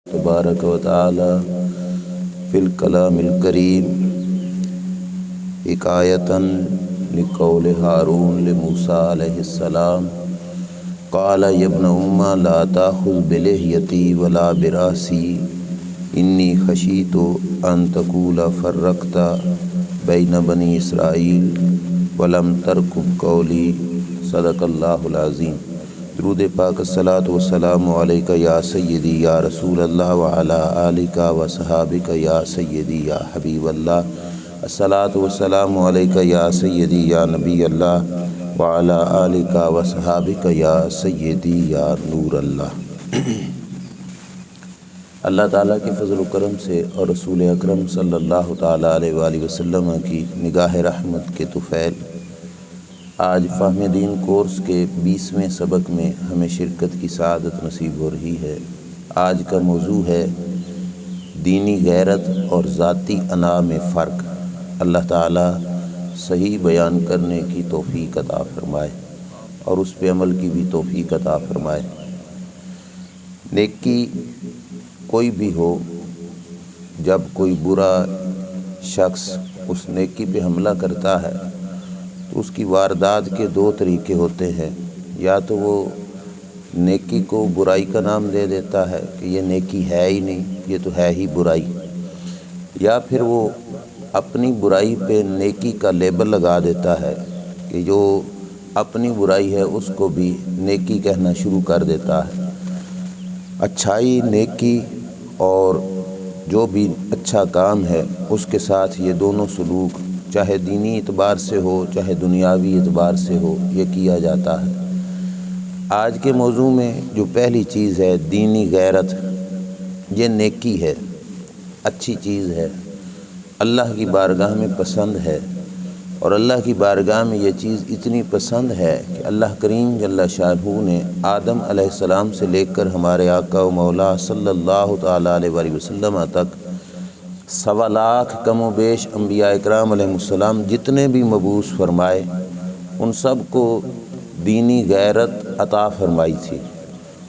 تبارک و تعالی فی الکلام الکریم حکایتاً لقول ہارون لموسیٰ علیہ السلام قال یا ابن ام لا تأخذ بلحیتی ولا براسی انی خشیت ان تقول فرقت بین بنی اسرائیل ولم ترکب قولی صدق اللہ العظیم۔ درود پاک الصلاۃ والسلام علیک یا سیدی یا رسول اللہ وعلی آلک و صحابک یا سیدی یا حبیب اللہ، الصلاۃ والسلام علیک یا سیدی یا نبی اللہ وعلی آلک و صحابک یا سیدی یا نور اللہ۔ اللہ تعالیٰ کے فضل و کرم سے اور رسول اکرم صلی اللہ تعالیٰ علیہ وآلہ وسلم کی نگاہ رحمت کے طفیل، آج فہم دین کورس کے 20ویں سبق میں ہمیں شرکت کی سعادت نصیب ہو رہی ہے۔ آج کا موضوع ہے دینی غیرت اور ذاتی انا میں فرق۔ اللہ تعالیٰ صحیح بیان کرنے کی توفیق عطا فرمائے اور اس پہ عمل کی بھی توفیق عطا فرمائے۔ نیکی کوئی بھی ہو، جب کوئی برا شخص اس نیکی پہ حملہ کرتا ہے تو اس کی واردات کے 2 طریقے ہوتے ہیں۔ یا تو وہ نیکی کو برائی کا نام دے دیتا ہے کہ یہ نیکی ہے ہی نہیں، یہ تو ہے ہی برائی، یا پھر وہ اپنی برائی پہ نیکی کا لیبل لگا دیتا ہے کہ جو اپنی برائی ہے اس کو بھی نیکی کہنا شروع کر دیتا ہے۔ اچھائی، نیکی اور جو بھی اچھا کام ہے اس کے ساتھ یہ دونوں سلوک چاہے دینی اعتبار سے ہو چاہے دنیاوی اعتبار سے ہو یہ کیا جاتا ہے۔ آج کے موضوع میں جو پہلی چیز ہے دینی غیرت، یہ نیکی ہے، اچھی چیز ہے، اللہ کی بارگاہ میں پسند ہے، اور اللہ کی بارگاہ میں یہ چیز اتنی پسند ہے کہ اللہ کریم جل شانہ نے آدم علیہ السلام سے لے کر ہمارے آقا و مولا صلی اللہ تعالیٰ علیہ وآلہ وسلم تک 1.25 لاکھ کم و بیش انبیاء اکرام علیہ السلام جتنے بھی مبعوث فرمائے ان سب کو دینی غیرت عطا فرمائی تھی،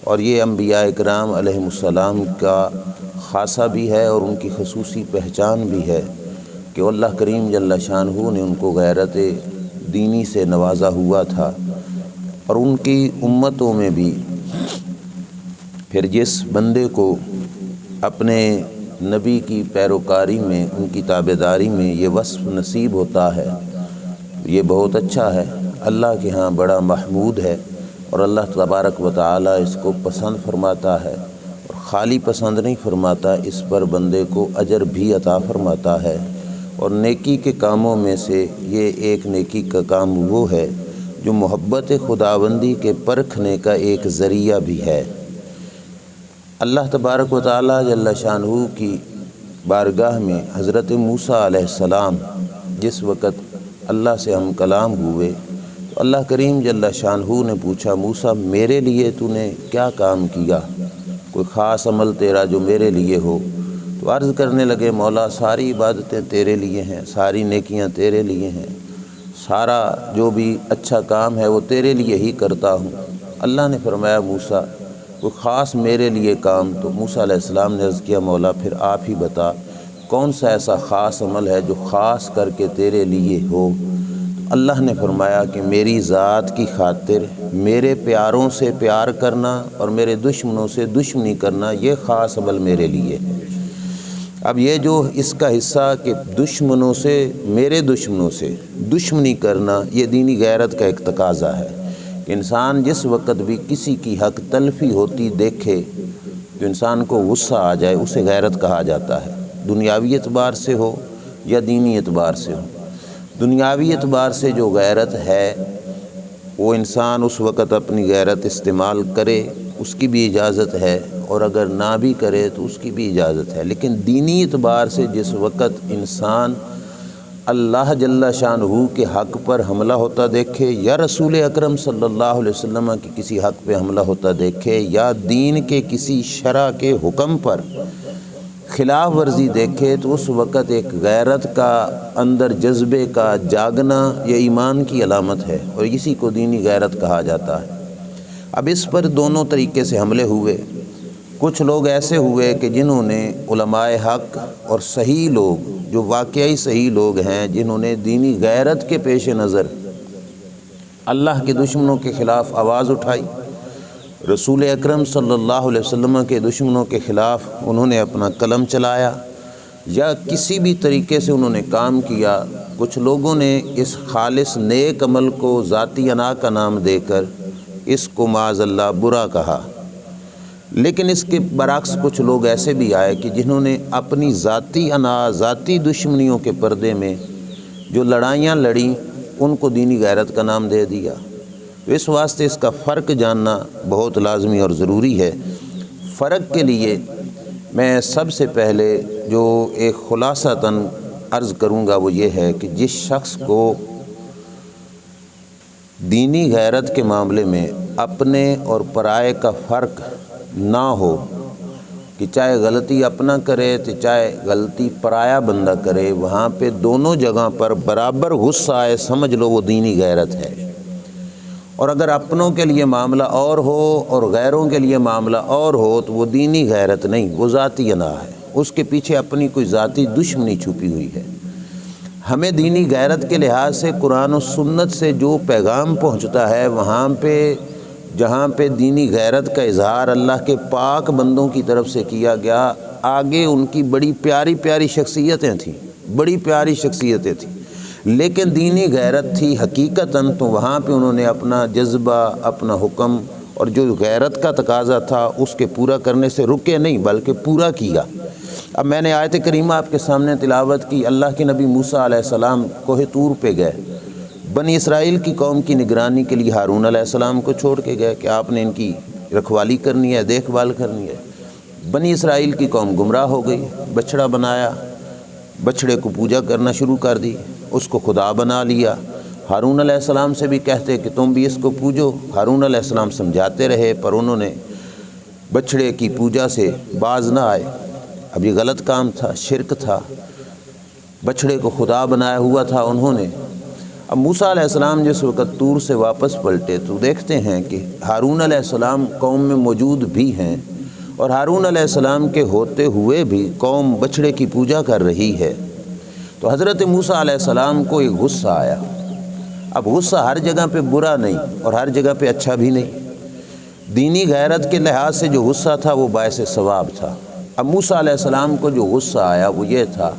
اور یہ انبیاء اکرام علیہ السلام کا خاصہ بھی ہے اور ان کی خصوصی پہچان بھی ہے کہ اللہ کریم جل شانہ نے ان کو غیرت دینی سے نوازا ہوا تھا۔ اور ان کی امتوں میں بھی پھر جس بندے کو اپنے نبی کی پیروکاری میں ان کی تابعداری میں یہ وصف نصیب ہوتا ہے، یہ بہت اچھا ہے، اللہ کے ہاں بڑا محمود ہے، اور اللہ تبارک و تعالی اس کو پسند فرماتا ہے، اور خالی پسند نہیں فرماتا، اس پر بندے کو اجر بھی عطا فرماتا ہے۔ اور نیکی کے کاموں میں سے یہ ایک نیکی کا کام وہ ہے جو محبت خداوندی کے پرکھنے کا ایک ذریعہ بھی ہے۔ اللہ تبارک و تعالیٰ جل شانہ کی بارگاہ میں حضرت موسیٰ علیہ السلام جس وقت اللہ سے ہم کلام ہوئے تو اللہ کریم جل شانہ نے پوچھا، موسیٰ میرے لیے تو نے کیا کام کیا، کوئی خاص عمل تیرا جو میرے لیے ہو؟ تو عرض کرنے لگے، مولا ساری عبادتیں تیرے لیے ہیں، ساری نیکیاں تیرے لیے ہیں، سارا جو بھی اچھا کام ہے وہ تیرے لیے ہی کرتا ہوں۔ اللہ نے فرمایا موسیٰ کوئی خاص میرے لیے کام؟ تو موسیٰ علیہ السلام نے عرض کیا، مولا پھر آپ ہی بتا کون سا ایسا خاص عمل ہے جو خاص کر کے تیرے لیے ہو؟ تو اللہ نے فرمایا کہ میری ذات کی خاطر میرے پیاروں سے پیار کرنا اور میرے دشمنوں سے دشمنی کرنا یہ خاص عمل میرے لیے ہے۔ اب یہ جو اس کا حصہ کہ دشمنوں سے میرے دشمنوں سے دشمنی کرنا یہ دینی غیرت کا ایک تقاضا ہے کہ انسان جس وقت بھی کسی کی حق تلفی ہوتی دیکھے تو انسان کو غصہ آ جائے، اسے غیرت کہا جاتا ہے، دنیاوی اعتبار سے ہو یا دینی اعتبار سے ہو۔ دنیاوی اعتبار سے جو غیرت ہے وہ انسان اس وقت اپنی غیرت استعمال کرے، اس کی بھی اجازت ہے، اور اگر نہ بھی کرے تو اس کی بھی اجازت ہے۔ لیکن دینی اعتبار سے جس وقت انسان اللہ جل شانہ کے حق پر حملہ ہوتا دیکھے، یا رسول اکرم صلی اللہ علیہ وسلم کی کسی حق پہ حملہ ہوتا دیکھے، یا دین کے کسی شرع کے حکم پر خلاف ورزی دیکھے، تو اس وقت ایک غیرت کا اندر جذبے کا جاگنا یہ ایمان کی علامت ہے، اور اسی کو دینی غیرت کہا جاتا ہے۔ اب اس پر دونوں طریقے سے حملے ہوئے۔ کچھ لوگ ایسے ہوئے کہ جنہوں نے علماء حق اور صحیح لوگ جو واقعی صحیح لوگ ہیں، جنہوں نے دینی غیرت کے پیش نظر اللہ کے دشمنوں کے خلاف آواز اٹھائی، رسول اکرم صلی اللہ علیہ وسلم کے دشمنوں کے خلاف انہوں نے اپنا قلم چلایا، یا کسی بھی طریقے سے انہوں نے کام کیا۔ کچھ لوگوں نے اس خالص نیک عمل کو ذاتی انا کا نام دے کر اس کو معاذ اللہ برا کہا، لیکن اس کے برعکس کچھ لوگ ایسے بھی آئے کہ جنہوں نے اپنی ذاتی انا، ذاتی دشمنیوں کے پردے میں جو لڑائیاں لڑیں ان کو دینی غیرت کا نام دے دیا۔ تو اس واسطے اس کا فرق جاننا بہت لازمی اور ضروری ہے۔ فرق کے لیے میں سب سے پہلے جو ایک خلاصتاً عرض کروں گا وہ یہ ہے کہ جس شخص کو دینی غیرت کے معاملے میں اپنے اور پرائے کا فرق نہ ہو، کہ چاہے غلطی اپنا کرے تو چاہے غلطی پرایا بندہ کرے، وہاں پہ دونوں جگہ پر برابر غصہ آئے، سمجھ لو وہ دینی غیرت ہے۔ اور اگر اپنوں کے لیے معاملہ اور ہو اور غیروں کے لیے معاملہ اور ہو تو وہ دینی غیرت نہیں، وہ ذاتی انا ہے، اس کے پیچھے اپنی کوئی ذاتی دشمنی چھپی ہوئی ہے۔ ہمیں دینی غیرت کے لحاظ سے قرآن و سنت سے جو پیغام پہنچتا ہے، وہاں پہ جہاں پہ دینی غیرت کا اظہار اللہ کے پاک بندوں کی طرف سے کیا گیا، آگے ان کی بڑی پیاری پیاری شخصیتیں تھیں، بڑی پیاری شخصیتیں تھیں، لیکن دینی غیرت تھی حقیقتاً، تو وہاں پہ انہوں نے اپنا جذبہ، اپنا حکم اور جو غیرت کا تقاضا تھا اس کے پورا کرنے سے رکے نہیں بلکہ پورا کیا۔ اب میں نے آیت کریمہ آپ کے سامنے تلاوت کی۔ اللہ کے نبی موسیٰ علیہ السلام کوہ طور پہ گئے، بنی اسرائیل کی قوم کی نگرانی کے لیے ہارون علیہ السلام کو چھوڑ کے گئے کہ آپ نے ان کی رکھوالی کرنی ہے، دیکھ بھال کرنی ہے۔ بنی اسرائیل کی قوم گمراہ ہو گئی، بچڑا بنایا، بچڑے کو پوجا کرنا شروع کر دی، اس کو خدا بنا لیا۔ ہارون علیہ السلام سے بھی کہتے کہ تم بھی اس کو پوجو، ہارون علیہ السلام سمجھاتے رہے پر انہوں نے بچڑے کی پوجا سے باز نہ آئے۔ اب یہ غلط کام تھا، شرک تھا، بچڑے کو خدا بنایا ہوا تھا انہوں نے۔ اب موسیٰ علیہ السلام جس وقت طور سے واپس پلٹے تو دیکھتے ہیں کہ ہارون علیہ السلام قوم میں موجود بھی ہیں، اور ہارون علیہ السلام کے ہوتے ہوئے بھی قوم بچڑے کی پوجا کر رہی ہے۔ تو حضرت موسیٰ علیہ السلام کو ایک غصہ آیا۔ اب غصہ ہر جگہ پہ برا نہیں اور ہر جگہ پہ اچھا بھی نہیں، دینی غیرت کے لحاظ سے جو غصہ تھا وہ باعث ثواب تھا۔ اب موسیٰ علیہ السلام کو جو غصہ آیا وہ یہ تھا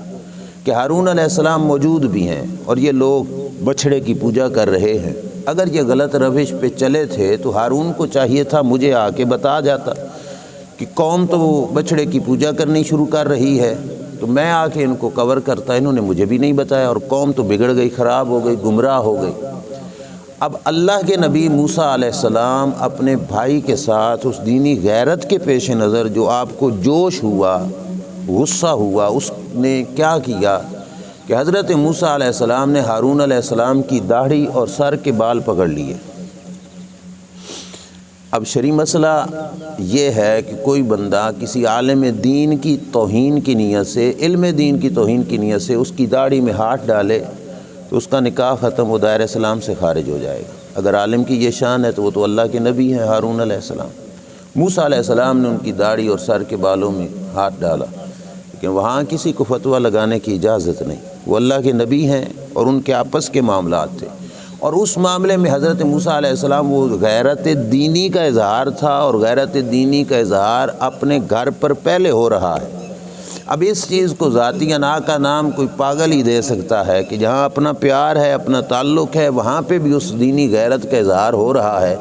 کہ ہارون علیہ السلام موجود بھی ہیں اور یہ لوگ بچھڑے کی پوجا کر رہے ہیں۔ اگر یہ غلط روش پہ چلے تھے تو ہارون کو چاہیے تھا مجھے آ کے بتا جاتا کہ قوم تو وہ بچھڑے کی پوجا کرنی شروع کر رہی ہے، تو میں آ کے ان کو کور کرتا۔ انہوں نے مجھے بھی نہیں بتایا اور قوم تو بگڑ گئی، خراب ہو گئی، گمراہ ہو گئی۔ اب اللہ کے نبی موسیٰ علیہ السلام اپنے بھائی کے ساتھ اس دینی غیرت کے پیش نظر جو آپ کو جوش ہوا، غصہ ہوا، اس نے کیا کیا کہ حضرت موسیٰ علیہ السلام نے ہارون علیہ السلام کی داڑھی اور سر کے بال پکڑ لیے۔ اب شرعی مسئلہ یہ ہے کہ کوئی بندہ کسی عالم دین کی توہین کی نیت سے، علم دین کی توہین کی نیت سے اس کی داڑھی میں ہاتھ ڈالے تو اس کا نکاح ختم، وہ دائرہ اسلام سے خارج ہو جائے گا۔ اگر عالم کی یہ شان ہے تو وہ تو اللہ کے نبی ہیں ہارون علیہ السلام۔ موسیٰ علیہ السلام نے ان کی داڑھی اور سر کے بالوں میں ہاتھ ڈالا، لیکن وہاں کسی کو فتویٰ لگانے کی اجازت نہیں، وہ اللہ کے نبی ہیں اور ان کے آپس کے معاملات تھے۔ اور اس معاملے میں حضرت موسیٰ علیہ السلام وہ غیرت دینی کا اظہار تھا، اور غیرت دینی کا اظہار اپنے گھر پر پہلے ہو رہا ہے۔ اب اس چیز کو ذاتی انا کا نام کوئی پاگل ہی دے سکتا ہے کہ جہاں اپنا پیار ہے، اپنا تعلق ہے، وہاں پہ بھی اس دینی غیرت کا اظہار ہو رہا ہے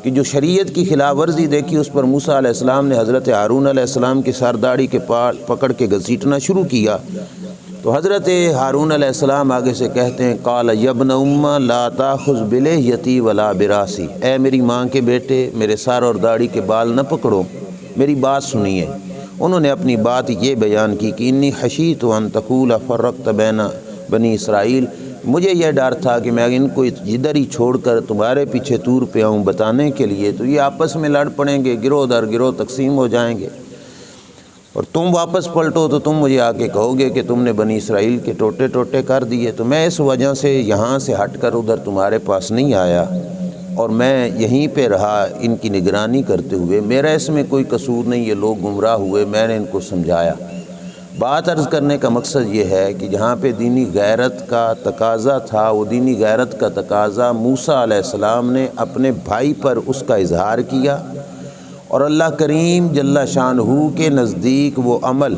کہ جو شریعت کی خلاف ورزی دیکھی اس پر موسیٰ علیہ السلام نے حضرت ہارون علیہ السلام کی سر داڑھی کے پکڑ کے گھسیٹنا شروع کیا۔ تو حضرت ہارون علیہ السلام آگے سے کہتے ہیں قال یا ابن ام لا تاخذ بلحیتی ولا براسی، اے میری ماں کے بیٹے میرے سر اور داڑھی کے بال نہ پکڑو، میری بات سنیے۔ انہوں نے اپنی بات یہ بیان کی کہ انی خشیت ان تقول فرقت بین بنی اسرائیل، مجھے یہ ڈر تھا کہ میں ان کو ادھر ہی چھوڑ کر تمہارے پیچھے طور پہ آؤں بتانے کے لیے تو یہ آپس میں لڑ پڑیں گے، گروہ در گروہ تقسیم ہو جائیں گے، اور تم واپس پلٹو تو تم مجھے آ کے کہو گے کہ تم نے بنی اسرائیل کے ٹوٹے ٹوٹے کر دیے۔ تو میں اس وجہ سے یہاں سے ہٹ کر ادھر تمہارے پاس نہیں آیا اور میں یہیں پہ رہا ان کی نگرانی کرتے ہوئے، میرا اس میں کوئی قصور نہیں، یہ لوگ گمراہ ہوئے، میں نے ان کو سمجھایا۔ بات عرض کرنے کا مقصد یہ ہے کہ جہاں پہ دینی غیرت کا تقاضا تھا، وہ دینی غیرت کا تقاضا موسیٰ علیہ السلام نے اپنے بھائی پر اس کا اظہار کیا، اور اللہ کریم جل شانہ کے نزدیک وہ عمل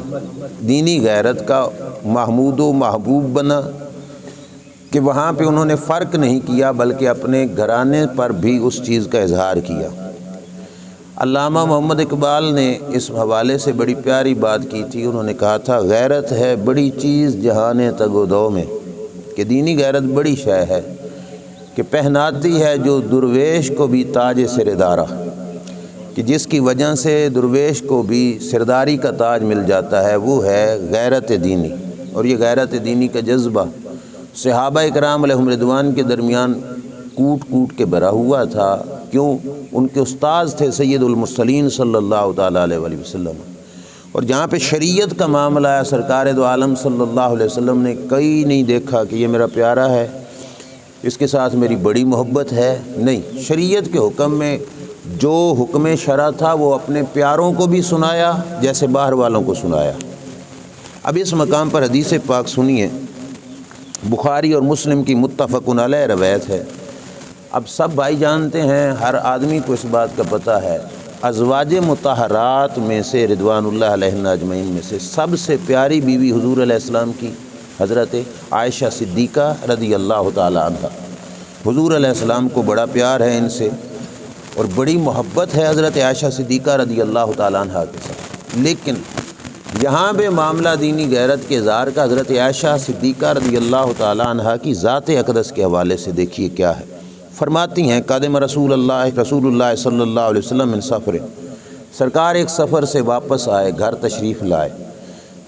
دینی غیرت کا محمود و محبوب بنا کہ وہاں پہ انہوں نے فرق نہیں کیا بلکہ اپنے گھرانے پر بھی اس چیز کا اظہار کیا۔ علامہ محمد اقبال نے اس حوالے سے بڑی پیاری بات کی تھی، انہوں نے کہا تھا غیرت ہے بڑی چیز جہان تگ و دو میں، کہ دینی غیرت بڑی شے ہے کہ پہناتی ہے جو درویش کو بھی تاج سردارہ، کہ جس کی وجہ سے درویش کو بھی سرداری کا تاج مل جاتا ہے، وہ ہے غیرت دینی۔ اور یہ غیرت دینی کا جذبہ صحابہ اکرام علیہم رضوان کے درمیان کوٹ کوٹ کے بھرا ہوا تھا۔ کیوں؟ ان کے استاذ تھے سید المرسلین صلی اللہ تعالیٰ علیہ وآلہ وسلم، اور جہاں پہ شریعت کا معاملہ آیا سرکار دو عالم صلی اللہ علیہ وسلم نے کئی نہیں دیکھا کہ یہ میرا پیارا ہے، اس کے ساتھ میری بڑی محبت ہے، نہیں، شریعت کے حکم میں جو حکم شرع تھا وہ اپنے پیاروں کو بھی سنایا جیسے باہر والوں کو سنایا۔ اب اس مقام پر حدیث پاک سنیے، بخاری اور مسلم کی متفق علیہ روایت ہے۔ اب سب بھائی جانتے ہیں، ہر آدمی کو اس بات کا پتہ ہے، ازواج مطہرات میں سے رضوان اللہ علیہن اجمعین میں سے سب سے پیاری بیوی حضور علیہ السلام کی حضرت عائشہ صدیقہ رضی اللہ تعالی عنہ۔ حضور علیہ السلام کو بڑا پیار ہے ان سے اور بڑی محبت ہے حضرت عائشہ صدیقہ رضی اللہ تعالی عنہ کے ساتھ، لیکن یہاں پہ معاملہ دینی غیرت کے اظہار کا حضرت عائشہ صدیقہ رضی اللہ تعالی عنہ کی ذات اقدس کے حوالے سے دیکھیے کیا ہے۔ فرماتی ہیں قادم رسول اللہ صلی اللہ علیہ وسلم من سفر، سرکار ایک سفر سے واپس آئے، گھر تشریف لائے،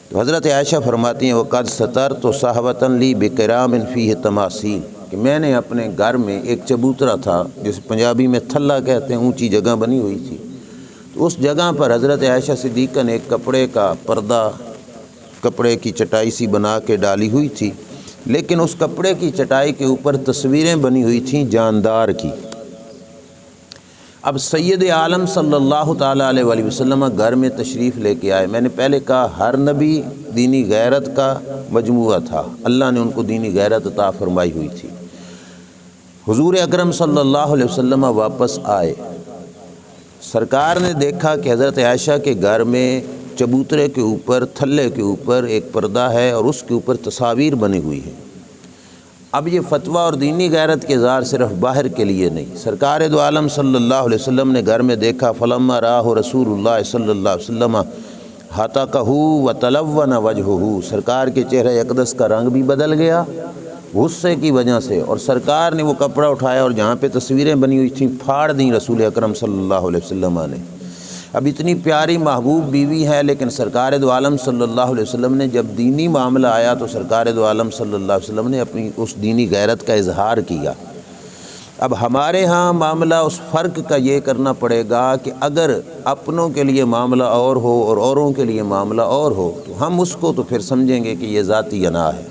تو حضرت عائشہ فرماتی ہیں وقد سترت صحبۃ لی بکرام فیہ تماثیل، کہ میں نے اپنے گھر میں ایک چبوترا تھا جسے پنجابی میں تھلا کہتے ہیں، اونچی جگہ بنی ہوئی تھی، تو اس جگہ پر حضرت عائشہ صدیقہ نے ایک کپڑے کا پردہ، کپڑے کی چٹائی سی بنا کے ڈالی ہوئی تھی، لیکن اس کپڑے کی چٹائی کے اوپر تصویریں بنی ہوئی تھیں جاندار کی۔ اب سید عالم صلی اللہ تعالیٰ علیہ وآلہ وسلم گھر میں تشریف لے کے آئے۔ میں نے پہلے کہا ہر نبی دینی غیرت کا مجموعہ تھا، اللہ نے ان کو دینی غیرت عطا فرمائی ہوئی تھی۔ حضور اکرم صلی اللہ علیہ وسلم واپس آئے، سرکار نے دیکھا کہ حضرت عائشہ کے گھر میں چبوترے کے اوپر، تھلے کے اوپر ایک پردہ ہے اور اس کے اوپر تصاویر بنی ہوئی ہیں۔ اب یہ فتویٰ اور دینی غیرت کے اظہار صرف باہر کے لیے نہیں، سرکار دو عالم صلی اللہ علیہ وسلم نے گھر میں دیکھا، فلما راہ رسول اللہ صلی اللہ علیہ وسلم ہتکہ وتلون وجہہ، سرکار کے چہرہ اقدس کا رنگ بھی بدل گیا غصے کی وجہ سے، اور سرکار نے وہ کپڑا اٹھایا اور جہاں پہ تصویریں بنی ہوئی تھیں پھاڑ دیں رسول اکرم صلی اللہ علیہ وسلم نے۔ اب اتنی پیاری محبوب بیوی ہے، لیکن سرکار دو عالم صلی اللہ علیہ وسلم نے جب دینی معاملہ آیا تو سرکار دو عالم صلی اللہ علیہ وسلم نے اپنی اس دینی غیرت کا اظہار کیا۔ اب ہمارے ہاں معاملہ اس فرق کا یہ کرنا پڑے گا کہ اگر اپنوں کے لیے معاملہ اور ہو اور اوروں کے لیے معاملہ اور ہو تو ہم اس کو تو پھر سمجھیں گے کہ یہ ذاتی انا ہے،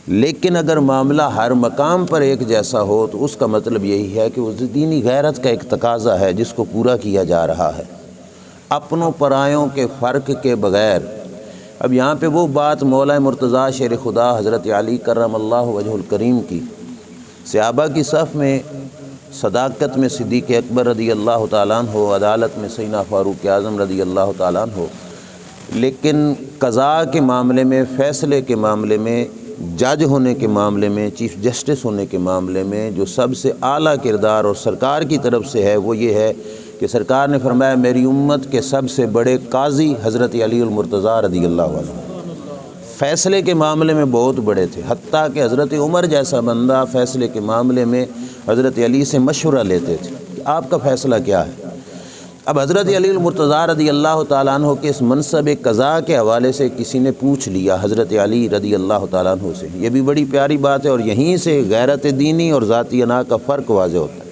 لیکن اگر معاملہ ہر مقام پر ایک جیسا ہو تو اس کا مطلب یہی ہے کہ اس دینی غیرت کا ایک تقاضا ہے جس کو پورا کیا جا رہا ہے، اپنوں پرایوں کے فرق کے بغیر۔ اب یہاں پہ وہ بات مولا مرتضیٰ شیر خدا حضرت علی کرم اللہ وجہ الکریم کی، صحابہ کی صف میں صداقت میں صدیق اکبر رضی اللہ تعالیٰ عنہ، عدالت میں سیدنا فاروق اعظم رضی اللہ تعالیٰ عنہ، لیکن قضاء کے معاملے میں، فیصلے کے معاملے میں، جج ہونے کے معاملے میں، چیف جسٹس ہونے کے معاملے میں جو سب سے اعلیٰ کردار اور سرکار کی طرف سے ہے وہ یہ ہے کہ سرکار نے فرمایا میری امت کے سب سے بڑے قاضی حضرت علی المرتضیٰ رضی اللہ عنہ، فیصلے کے معاملے میں بہت بڑے تھے، حتیٰ کہ حضرت عمر جیسا بندہ فیصلے کے معاملے میں حضرت علی سے مشورہ لیتے تھے کہ آپ کا فیصلہ کیا ہے۔ اب حضرت علی المرتضیٰ رضی اللہ تعالیٰ عنہ کے اس منصب قضاء کے حوالے سے کسی نے پوچھ لیا حضرت علی رضی اللہ تعالیٰ عنہ سے، یہ بھی بڑی پیاری بات ہے اور یہیں سے غیرت دینی اور ذاتی انا کا فرق واضح ہوتا ہے۔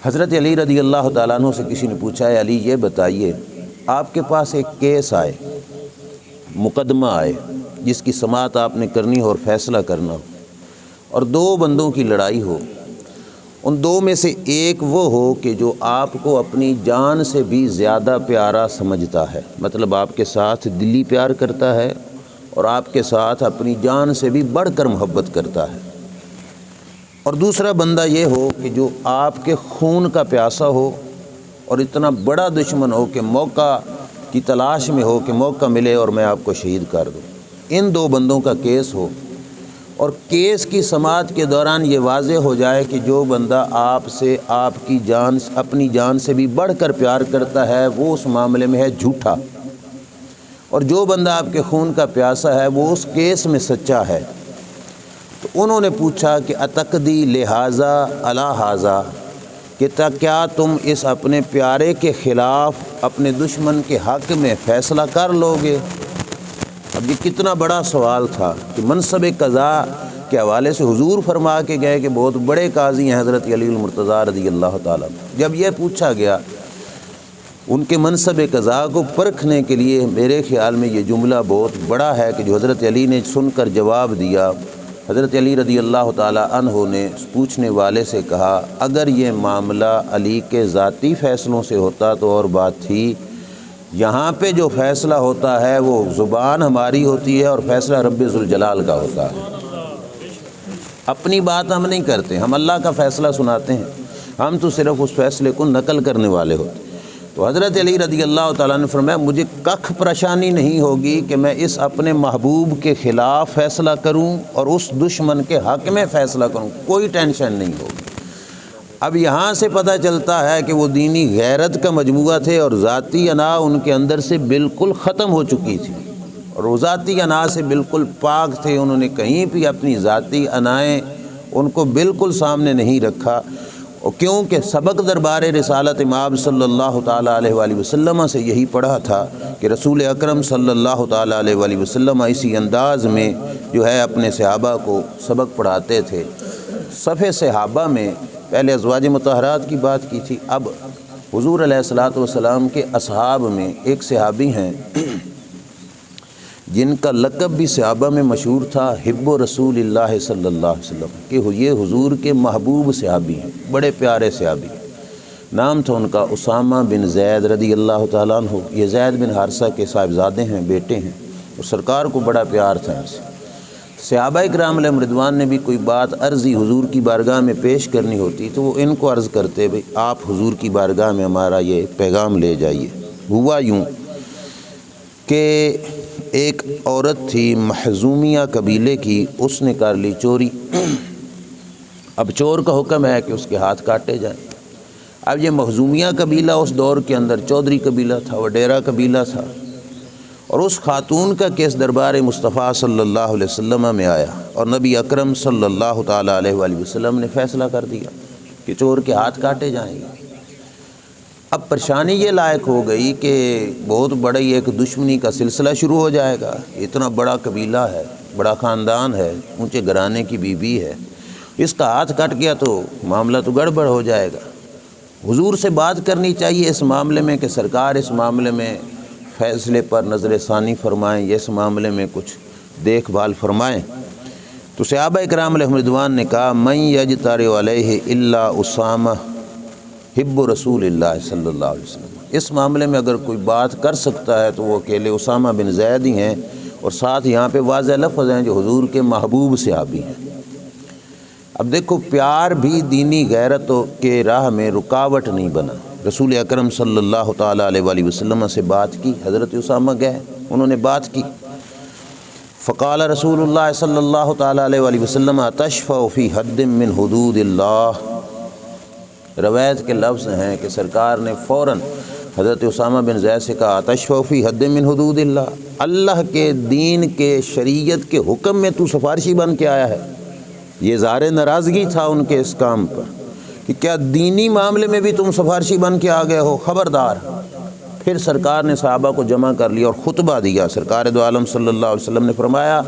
حضرت علی رضی اللہ تعالیٰ عنہ سے کسی نے پوچھا ہے علی یہ بتائیے آپ کے پاس ایک کیس آئے، مقدمہ آئے جس کی سماعت آپ نے کرنی ہو اور فیصلہ کرنا ہو، اور دو بندوں کی لڑائی ہو، ان دو میں سے ایک وہ ہو کہ جو آپ کو اپنی جان سے بھی زیادہ پیارا سمجھتا ہے، مطلب آپ کے ساتھ دلی پیار کرتا ہے اور آپ کے ساتھ اپنی جان سے بھی بڑھ کر محبت کرتا ہے، اور دوسرا بندہ یہ ہو کہ جو آپ کے خون کا پیاسا ہو اور اتنا بڑا دشمن ہو کہ موقع کی تلاش میں ہو کہ موقع ملے اور میں آپ کو شہید کر دوں۔ ان دو بندوں کا کیس ہو اور کیس کی سماعت کے دوران یہ واضح ہو جائے کہ جو بندہ آپ سے اپنی جان سے بھی بڑھ کر پیار کرتا ہے وہ اس معاملے میں ہے جھوٹا، اور جو بندہ آپ کے خون کا پیاسا ہے وہ اس کیس میں سچا ہے۔ تو انہوں نے پوچھا کہ اتقدی لہذا علی ھذا، کہ کیا تم اس اپنے پیارے کے خلاف اپنے دشمن کے حق میں فیصلہ کر لو گے؟ اب یہ کتنا بڑا سوال تھا کہ منصب قضاء کے حوالے سے حضور فرما کے گئے کہ بہت بڑے قاضی ہیں حضرت علی المرتضیٰ رضی اللہ تعالیٰ۔ جب یہ پوچھا گیا ان کے منصب قضاء کو پرکھنے کے لیے، میرے خیال میں یہ جملہ بہت بڑا ہے کہ جو حضرت علی نے سن کر جواب دیا۔ حضرت علی رضی اللہ تعالیٰ عنہ نے پوچھنے والے سے کہا اگر یہ معاملہ علی کے ذاتی فیصلوں سے ہوتا تو اور بات تھی، یہاں پہ جو فیصلہ ہوتا ہے وہ زبان ہماری ہوتی ہے اور فیصلہ رب ذوالجلال کا ہوتا ہے۔ اپنی بات ہم نہیں کرتے، ہم اللہ کا فیصلہ سناتے ہیں، ہم تو صرف اس فیصلے کو نقل کرنے والے ہوتے ہیں۔ تو حضرت علی رضی اللہ تعالیٰ نے فرمایا مجھے کخ پریشانی نہیں ہوگی کہ میں اس اپنے محبوب کے خلاف فیصلہ کروں اور اس دشمن کے حق میں فیصلہ کروں، کوئی ٹینشن نہیں ہوگی۔ اب یہاں سے پتہ چلتا ہے کہ وہ دینی غیرت کا مجموعہ تھے اور ذاتی انا ان کے اندر سے بالکل ختم ہو چکی تھی، اور وہ ذاتی انا سے بالکل پاک تھے۔ انہوں نے کہیں بھی اپنی ذاتی انائیں ان کو بالکل سامنے نہیں رکھا، اور کیونکہ سبق دربار رسالت مآب صلی اللہ تعالیٰ علیہ وآلہ وسلم سے یہی پڑھا تھا کہ رسول اکرم صلی اللہ تعالیٰ علیہ وآلہ وسلم اسی انداز میں جو ہے اپنے صحابہ کو سبق پڑھاتے تھے۔ صفِ صحابہ میں پہلے ازواج مطہرات کی بات کی تھی، اب حضور علیہ الصلوۃ والسلام کے اصحاب میں ایک صحابی ہیں جن کا لقب بھی صحابہ میں مشہور تھا، حب رسول اللہ صلی اللہ علیہ وسلم، کہ یہ حضور کے محبوب صحابی ہیں، بڑے پیارے صحابی ہیں۔ نام تھا ان کا اسامہ بن زید رضی اللہ تعالیٰ عنہ۔ یہ زید بن حارثہ کے صاحبزادے ہیں، بیٹے ہیں، اور سرکار کو بڑا پیار تھا ان سے۔ صحابہ اکرام علیہم رضوان نے بھی کوئی بات عرضی حضور کی بارگاہ میں پیش کرنی ہوتی تو وہ ان کو عرض کرتے بھئی آپ حضور کی بارگاہ میں ہمارا یہ پیغام لے جائیے۔ ہوا یوں کہ ایک عورت تھی محزومیہ قبیلے کی، اس نے کر لی چوری۔ اب چور کا حکم ہے کہ اس کے ہاتھ کاٹے جائیں۔ اب یہ محزومیہ قبیلہ اس دور کے اندر چودھری قبیلہ تھا، وڈیرا قبیلہ تھا، اور اس خاتون کا کیس دربار مصطفیٰ صلی اللہ علیہ وسلم میں آیا، اور نبی اکرم صلی اللہ تعالیٰ علیہ وآلہ وسلم نے فیصلہ کر دیا کہ چور کے ہاتھ کاٹے جائیں گے۔ اب پریشانی یہ لائق ہو گئی کہ بہت بڑی ایک دشمنی کا سلسلہ شروع ہو جائے گا۔ اتنا بڑا قبیلہ ہے، بڑا خاندان ہے، اونچے گھرانے کی بیوی ہے، اس کا ہاتھ کٹ گیا تو معاملہ تو گڑبڑ ہو جائے گا۔ حضور سے بات کرنی چاہیے اس معاملے میں کہ سرکار اس معاملے میں فیصلے پر نظر ثانی فرمائیں، اس معاملے میں کچھ دیکھ بھال فرمائیں۔ تو صحابہ اکرام علیہم رضوان نے کہا من یجترئ علیہ الا اسامہ حب رسول اللہ صلی اللہ علیہ وسلم، اس معاملے میں اگر کوئی بات کر سکتا ہے تو وہ اکیلے اسامہ بن زید ہی ہیں، اور ساتھ یہاں پہ واضح لفظ ہیں جو حضور کے محبوب صحابی ہیں۔ اب دیکھو پیار بھی دینی غیرت کے راہ میں رکاوٹ نہیں بنا۔ رسول اکرم صلی اللہ تعالیٰ علیہ وآلہ وسلم سے بات کی، حضرت اسامہ گئے، انہوں نے بات کی۔ فقال رسول اللہ صلی اللہ تعالیٰ علیہ وآلہ وسلم تشفع فی حد من حدود اللہ، روایت کے لفظ ہیں کہ سرکار نے فوراً حضرت اسامہ بن زید سے کہا تشفع فی حد من حدود اللہ، اللہ کے دین کے شریعت کے حکم میں تو سفارشی بن کے آیا ہے۔ یہ اظہار ناراضگی تھا ان کے اس کام پر کہ کیا دینی معاملے میں بھی تم سفارشی بن کے آ گئے ہو، خبردار۔ پھر سرکار نے صحابہ کو جمع کر لیا اور خطبہ دیا۔ سرکار دو عالم صلی اللہ علیہ وسلم نے فرمایا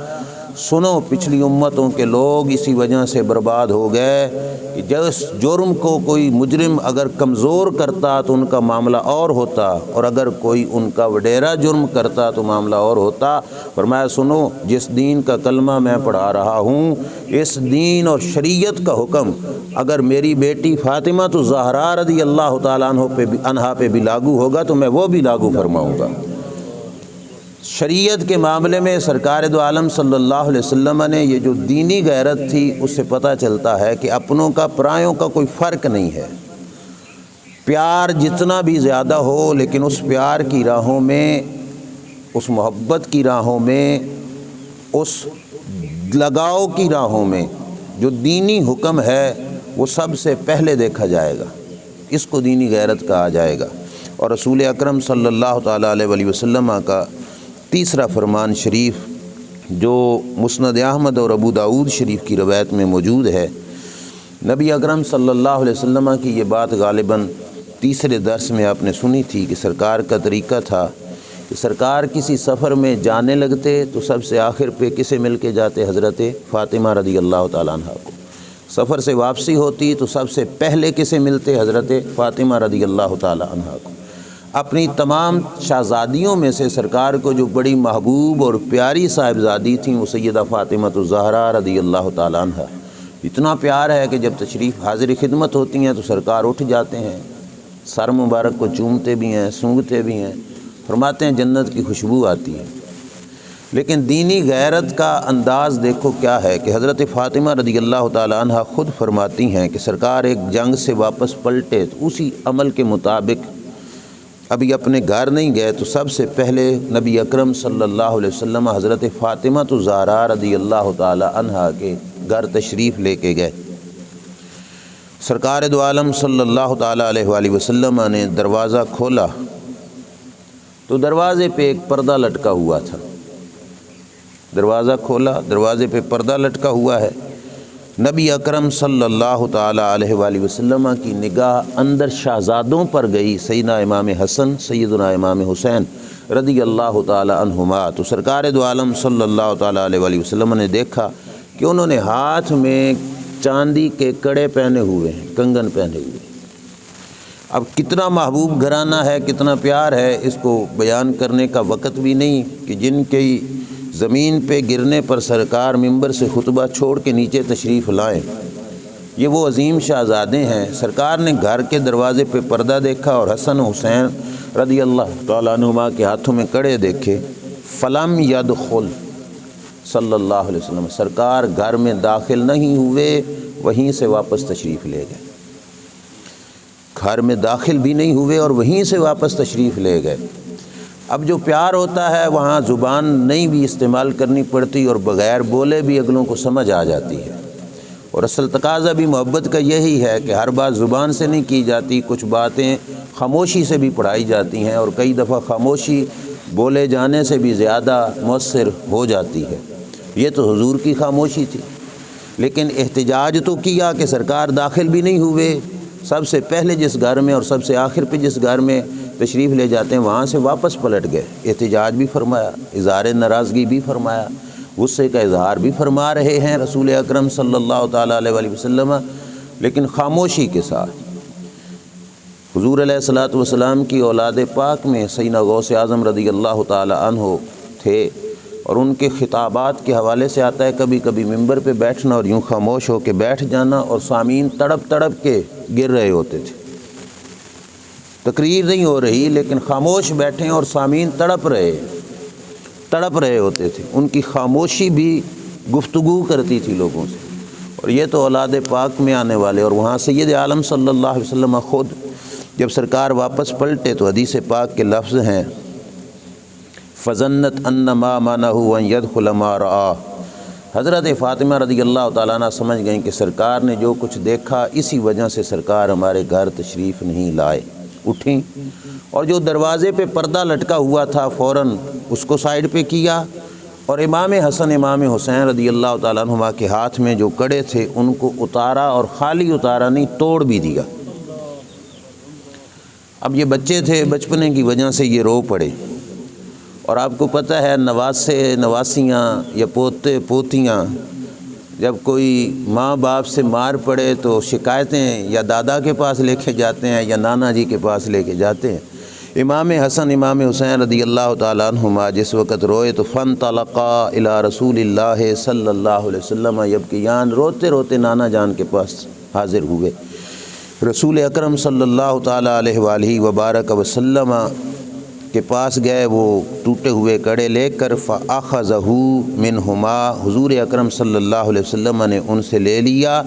سنو پچھلی امتوں کے لوگ اسی وجہ سے برباد ہو گئے کہ جس جرم کو کوئی مجرم اگر کمزور کرتا تو ان کا معاملہ اور ہوتا، اور اگر کوئی ان کا وڈیرا جرم کرتا تو معاملہ اور ہوتا۔ فرمایا سنو، جس دین کا کلمہ میں پڑھا رہا ہوں، اس دین اور شریعت کا حکم اگر میری بیٹی فاطمہ تو زہرا رضی اللہ تعالیٰ عنہا پہ بھی لاگو ہوگا تو میں وہ بھی لاگو فرماؤں گا۔ شریعت کے معاملے میں سرکار دو عالم صلی اللہ علیہ وسلم نے یہ جو دینی غیرت تھی، اس سے پتہ چلتا ہے کہ اپنوں کا پرایوں کا کوئی فرق نہیں ہے۔ پیار جتنا بھی زیادہ ہو، لیکن اس پیار کی راہوں میں، اس محبت کی راہوں میں، اس لگاؤ کی راہوں میں جو دینی حکم ہے وہ سب سے پہلے دیکھا جائے گا، اس کو دینی غیرت کہا جائے گا۔ اور رسول اکرم صلی اللہ تعالیٰ علیہ وسلم کا تیسرا فرمان شریف جو مسند احمد اور ابو داؤد شریف کی روایت میں موجود ہے، نبی اکرم صلی اللہ علیہ وسلم کی یہ بات غالباً تیسرے درس میں آپ نے سنی تھی کہ سرکار کا طریقہ تھا کہ سرکار کسی سفر میں جانے لگتے تو سب سے آخر پہ کسے مل کے جاتے؟ حضرت فاطمہ رضی اللہ تعالیٰ عنہ کو۔ سفر سے واپسی ہوتی تو سب سے پہلے کسے ملتے؟ حضرت فاطمہ رضی اللہ تعالیٰ عنہ کو۔ اپنی تمام شہزادیوں میں سے سرکار کو جو بڑی محبوب اور پیاری صاحبزادی تھیں وہ سیدہ فاطمہ الزہرا رضی اللہ تعالیٰ عنہ۔ اتنا پیار ہے کہ جب تشریف حاضر خدمت ہوتی ہیں تو سرکار اٹھ جاتے ہیں، سر مبارک کو چومتے بھی ہیں، سونگھتے بھی ہیں، فرماتے ہیں جنت کی خوشبو آتی ہے۔ لیکن دینی غیرت کا انداز دیکھو کیا ہے کہ حضرت فاطمہ رضی اللہ تعالیٰ عنہ خود فرماتی ہیں کہ سرکار ایک جنگ سے واپس پلٹے تو اسی عمل کے مطابق ابھی اپنے گھر نہیں گئے تو سب سے پہلے نبی اکرم صلی اللہ علیہ وسلم حضرت فاطمہ الزہرا رضی اللہ تعالی عنہا کے گھر تشریف لے کے گئے۔ سرکار دو عالم صلی اللہ تعالی علیہ وآلہ وسلم نے دروازہ کھولا تو دروازے پہ ایک پردہ لٹکا ہوا تھا۔ دروازہ کھولا، دروازے پہ پردہ لٹکا ہوا ہے۔ نبی اکرم صلی اللہ تعالی علیہ وآلہ وسلم کی نگاہ اندر شہزادوں پر گئی، سیدنا امام حسن، سیدنا امام حسین رضی اللہ تعالی عنہما۔ تو سرکار دو عالم صلی اللہ تعالی علیہ وآلہ وسلم نے دیکھا کہ انہوں نے ہاتھ میں چاندی کے کڑے پہنے ہوئے ہیں، کنگن پہنے ہوئے ہیں۔ اب کتنا محبوب گھرانہ ہے، کتنا پیار ہے، اس کو بیان کرنے کا وقت بھی نہیں کہ جن کی زمین پہ گرنے پر سرکار منبر سے خطبہ چھوڑ کے نیچے تشریف لائیں، یہ وہ عظیم شہزادے ہیں۔ سرکار نے گھر کے دروازے پہ پردہ دیکھا اور حسن حسین رضی اللہ تعالیٰ عنہما کے ہاتھوں میں کڑے دیکھے۔ فلم یدخل صلی اللہ علیہ وسلم، سرکار گھر میں داخل نہیں ہوئے، وہیں سے واپس تشریف لے گئے۔ گھر میں داخل بھی نہیں ہوئے اور وہیں سے واپس تشریف لے گئے۔ اب جو پیار ہوتا ہے وہاں زبان نہیں بھی استعمال کرنی پڑتی اور بغیر بولے بھی اگلوں کو سمجھ آ جاتی ہے، اور اصل تقاضا بھی محبت کا یہی ہے کہ ہر بات زبان سے نہیں کی جاتی، کچھ باتیں خاموشی سے بھی پڑھائی جاتی ہیں، اور کئی دفعہ خاموشی بولے جانے سے بھی زیادہ مؤثر ہو جاتی ہے۔ یہ تو حضور کی خاموشی تھی، لیکن احتجاج تو کیا کہ سرکار داخل بھی نہیں ہوئے، سب سے پہلے جس گھر میں اور سب سے آخر پہ جس گھر میں تشریف لے جاتے ہیں وہاں سے واپس پلٹ گئے۔ احتجاج بھی فرمایا، اظہار ناراضگی بھی فرمایا، غصے کا اظہار بھی فرما رہے ہیں رسول اکرم صلی اللہ تعالیٰ علیہ وآلہ وسلم، لیکن خاموشی کے ساتھ۔ حضور علیہ الصلوۃ والسلام کی اولاد پاک میں سیدنا غوث اعظم رضی اللہ تعالیٰ عنہ تھے، اور ان کے خطابات کے حوالے سے آتا ہے کبھی کبھی منبر پہ بیٹھنا اور یوں خاموش ہو کے بیٹھ جانا، اور سامعین تڑپ تڑپ کے گر رہے ہوتے تھے۔ تقریر نہیں ہو رہی لیکن خاموش بیٹھے اور سامعین تڑپ رہے ہوتے تھے۔ ان کی خاموشی بھی گفتگو کرتی تھی لوگوں سے، اور یہ تو اولاد پاک میں آنے والے۔ اور وہاں سید عالم صلی اللہ علیہ وسلم خود جب سرکار واپس پلٹے تو حدیث پاک کے لفظ ہیں فَظَنَّتْ أَنَّ مَا مَنَعَهُ أَن يَدْخُلَ مَا رَآهُ، حضرت فاطمہ رضی اللہ تعالیٰ عنہ سمجھ گئیں کہ سرکار نے جو کچھ دیکھا اسی وجہ سے سرکار ہمارے گھر تشریف نہیں لائے۔ اٹھیں اور جو دروازے پہ پردہ لٹکا ہوا تھا فوراً اس کو سائیڈ پہ کیا، اور امام حسن امام حسین رضی اللہ تعالیٰ عنہما کے ہاتھ میں جو کڑے تھے ان کو اتارا، اور خالی اتارا نہیں توڑ بھی دیا۔ اب یہ بچے تھے، بچپنے کی وجہ سے یہ رو پڑے، اور آپ کو پتہ ہے نواسے نواسیاں یا پوتے پوتیاں جب کوئی ماں باپ سے مار پڑے تو شکایتیں یا دادا کے پاس لے کے جاتے ہیں یا نانا جی کے پاس لے کے جاتے ہیں۔ امام حسن امام حسین رضی اللہ تعالیٰ عنہما جس وقت روئے تو فانطلقا الی رسول اللہ صلی اللہ علیہ وسلم یبکیان، روتے روتے نانا جان کے پاس حاضر ہوئے۔ رسول اکرم صلی اللہ تعالیٰ علیہ وآلہ وبارک وسلم کے پاس گئے، وہ ٹوٹے ہوئے کڑے لے کر فاخذہ منہما، حضور اکرم صلی اللہ علیہ وسلم نے ان سے لے لیا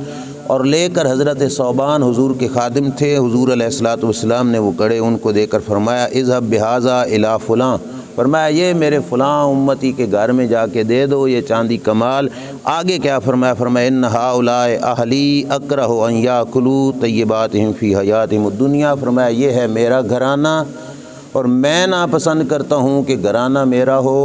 اور لے کر حضرت ثوبان حضور کے خادم تھے، حضور علیہ الصلوۃ والسلام نے وہ کڑے ان کو دے کر فرمایا اذهب بہذا الی فلاں، فرمایا یہ میرے فلاں امتی کے گھر میں جا کے دے دو یہ چاندی کمال۔ آگے کیا فرمایا؟ فرمایا ان ہؤلاء اہلی اکرہ ان یاکلوا طیباتہم فی حیاتہم الدنیا، فرمایا یہ ہے میرا گھرانہ اور میں ناپسند کرتا ہوں کہ گھرانہ میرا ہو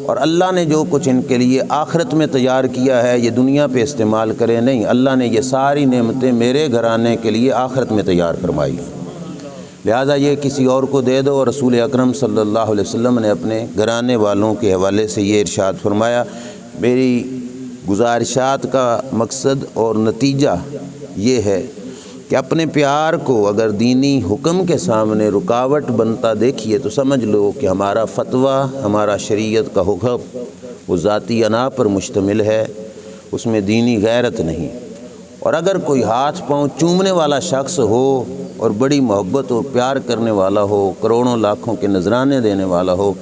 اور اللہ نے جو کچھ ان کے لیے آخرت میں تیار کیا ہے یہ دنیا پہ استعمال کرے نہیں، اللہ نے یہ ساری نعمتیں میرے گھرانے کے لیے آخرت میں تیار فرمائی، لہٰذا یہ کسی اور کو دے دو۔ اور رسول اکرم صلی اللہ علیہ وسلم نے اپنے گھرانے والوں کے حوالے سے یہ ارشاد فرمایا۔ میری گزارشات کا مقصد اور نتیجہ یہ ہے کہ اپنے پیار کو اگر دینی حکم کے سامنے رکاوٹ بنتا دیکھیے تو سمجھ لو کہ ہمارا فتویٰ، ہمارا شریعت کا حکم وہ ذاتی انا پر مشتمل ہے، اس میں دینی غیرت نہیں۔ اور اگر کوئی ہاتھ پاؤں چومنے والا شخص ہو اور بڑی محبت اور پیار کرنے والا ہو، کروڑوں لاکھوں کے نذرانے دینے والا ہو،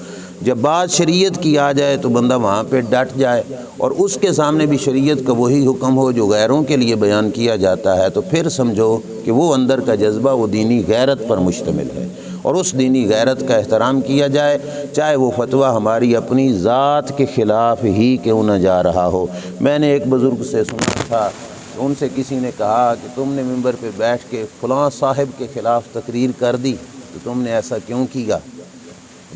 جب بات شریعت کی آ جائے تو بندہ وہاں پہ ڈٹ جائے اور اس کے سامنے بھی شریعت کا وہی حکم ہو جو غیروں کے لیے بیان کیا جاتا ہے، تو پھر سمجھو کہ وہ اندر کا جذبہ وہ دینی غیرت پر مشتمل ہے، اور اس دینی غیرت کا احترام کیا جائے، چاہے وہ فتویٰ ہماری اپنی ذات کے خلاف ہی کیوں نہ جا رہا ہو۔ میں نے ایک بزرگ سے سنا تھا، ان سے کسی نے کہا کہ تم نے ممبر پہ بیٹھ کے فلاں صاحب کے خلاف تقریر کر دی تو تم نے ایسا کیوں کیا؟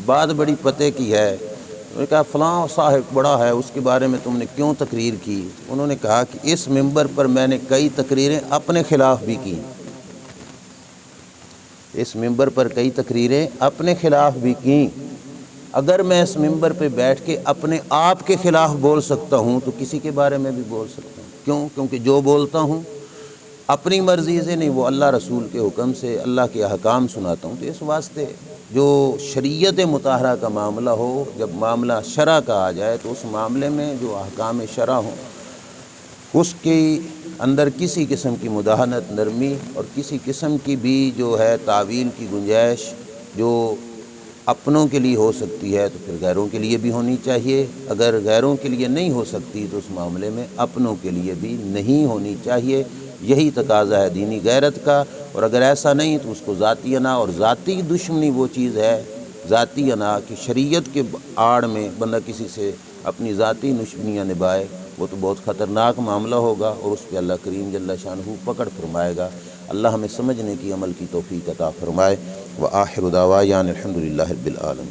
بات بڑی پتے کی ہے۔ انہوں نے کہا فلاں صاحب بڑا ہے، اس کے بارے میں تم نے کیوں تقریر کی؟ انہوں نے کہا کہ اس ممبر پر میں نے کئی تقریریں اپنے خلاف بھی کی، اس ممبر پر کئی تقریریں اپنے خلاف بھی کیں، اگر میں اس ممبر پہ بیٹھ کے اپنے آپ کے خلاف بول سکتا ہوں تو کسی کے بارے میں بھی بول سکتا ہوں۔ کیوں؟ کیونکہ جو بولتا ہوں اپنی مرضی سے نہیں، وہ اللہ رسول کے حکم سے اللہ کے احکام سناتا ہوں۔ تو اس واسطے جو شریعت مطہرہ کا معاملہ ہو، جب معاملہ شرع کا آ جائے تو اس معاملے میں جو احکام شرع ہوں اس کے اندر کسی قسم کی مداہنت، نرمی اور کسی قسم کی بھی جو ہے تعویل کی گنجائش جو اپنوں کے لیے ہو سکتی ہے تو پھر غیروں کے لیے بھی ہونی چاہیے، اگر غیروں کے لیے نہیں ہو سکتی تو اس معاملے میں اپنوں کے لیے بھی نہیں ہونی چاہیے۔ یہی تقاضا ہے دینی غیرت کا، اور اگر ایسا نہیں تو اس کو ذاتی انا اور ذاتی دشمنی وہ چیز ہے، ذاتی انا کہ شریعت کے آڑ میں بندہ کسی سے اپنی ذاتی دشمنیاں نبھائے، وہ تو بہت خطرناک معاملہ ہوگا اور اس پہ اللہ کریم جل شانہ پکڑ فرمائے گا۔ اللہ ہمیں سمجھنے کی عمل کی توفیق عطا فرمائے۔ وآخر دعوانا الحمد للہ رب العالمین۔